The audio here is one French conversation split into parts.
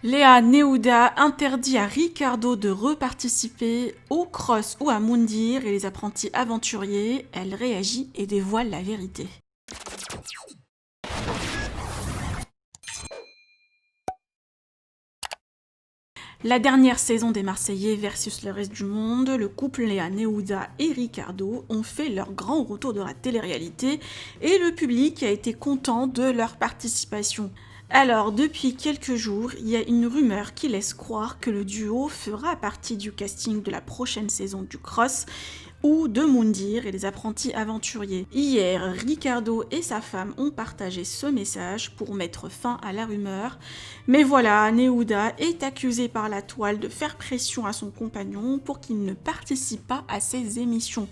Léa Neouda interdit à Ricardo de reparticiper au cross ou à Moundir et les apprentis aventuriers. Elle réagit et dévoile la vérité. La dernière saison des Marseillais versus le reste du monde, le couple Léa Neouda et Ricardo ont fait leur grand retour de la télé-réalité et le public a été content de leur participation. Alors, depuis quelques jours, il y a une rumeur qui laisse croire que le duo fera partie du casting de la prochaine saison du Cross ou de Moundir et les apprentis aventuriers. Hier, Ricardo et sa femme ont partagé ce message pour mettre fin à la rumeur. Mais voilà, Neouda est accusée par la toile de faire pression à son compagnon pour qu'il ne participe pas à ses émissions.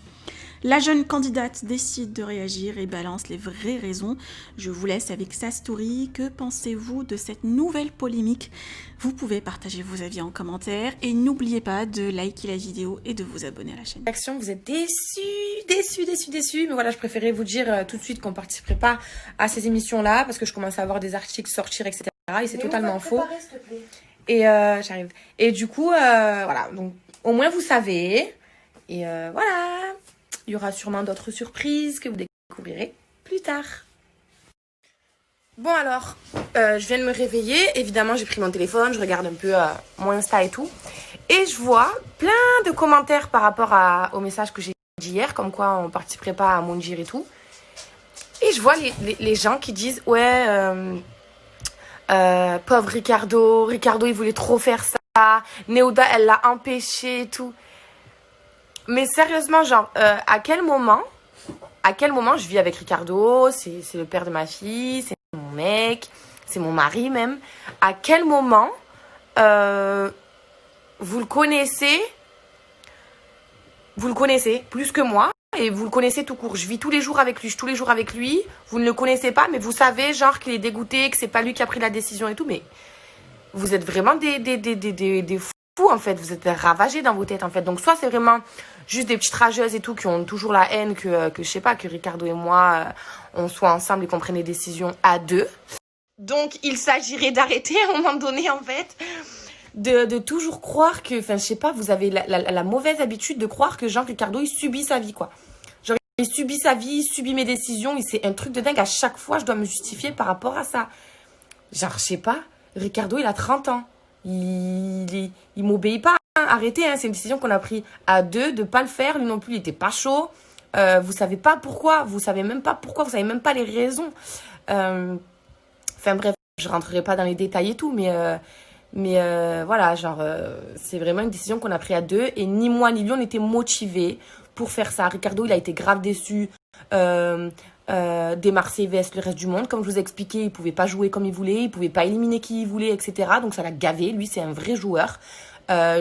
La jeune candidate décide de réagir et balance les vraies raisons. Je vous laisse avec sa story. Que pensez-vous de cette nouvelle polémique? Vous pouvez partager vos avis en commentaire et n'oubliez pas de liker la vidéo et de vous abonner à la chaîne. Vous êtes déçus. Mais voilà, je préférais vous dire tout de suite qu'on ne participerait pas à ces émissions-là parce que je commence à avoir des articles sortir, etc. Et c'est totalement faux. S'il te plaît. Et j'arrive. Et du coup, voilà. Donc, au moins, vous savez. Et voilà. Il y aura sûrement d'autres surprises que vous découvrirez plus tard. Bon alors, je viens de me réveiller. Évidemment, j'ai pris mon téléphone, je regarde un peu mon Insta et tout. Et je vois plein de commentaires par rapport au message que j'ai dit hier, comme quoi on ne participerait pas à Moundir et tout. Et je vois les gens qui disent, ouais, pauvre Ricardo, il voulait trop faire ça. Neouda, elle l'a empêché et tout. Mais sérieusement, genre, à quel moment je vis avec Ricardo, c'est le père de ma fille, c'est mon mec, c'est mon mari même. À quel moment vous le connaissez plus que moi et vous le connaissez tout court. Je vis tous les jours avec lui, vous ne le connaissez pas, mais vous savez genre qu'il est dégoûté, que c'est pas lui qui a pris la décision et tout, mais vous êtes vraiment des fous en fait, vous êtes ravagés dans vos têtes en fait. Donc soit c'est vraiment juste des petites rageuses et tout qui ont toujours la haine que je sais pas, que Ricardo et moi on soit ensemble et qu'on prenne des décisions à deux. Donc il s'agirait d'arrêter à un moment donné en fait de toujours croire que, enfin je sais pas, vous avez la mauvaise habitude de croire que Jean Ricardo il subit sa vie quoi. Genre il subit sa vie, il subit mes décisions, c'est un truc de dingue, à chaque fois je dois me justifier par rapport à ça. Genre je sais pas, Ricardo il a 30 ans. Il m'obéit pas, hein. Arrêtez, hein. C'est une décision qu'on a prise à deux, de pas le faire. Lui non plus, il était pas chaud. Vous savez pas pourquoi, vous savez même pas les raisons. Enfin bref, je rentrerai pas dans les détails et tout, mais voilà, genre, c'est vraiment une décision qu'on a prise à deux et ni moi ni lui on était motivés pour faire ça. Ricardo, il a été grave déçu. Des Marseillais vs le reste du monde. Comme je vous ai expliqué, il pouvait pas jouer comme il voulait, il pouvait pas éliminer qui il voulait, etc. Donc ça l'a gavé. Lui, c'est un vrai joueur.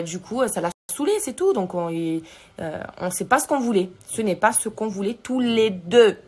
Du coup, ça l'a saoulé, c'est tout. Donc on sait pas ce qu'on voulait. Ce n'est pas ce qu'on voulait tous les deux.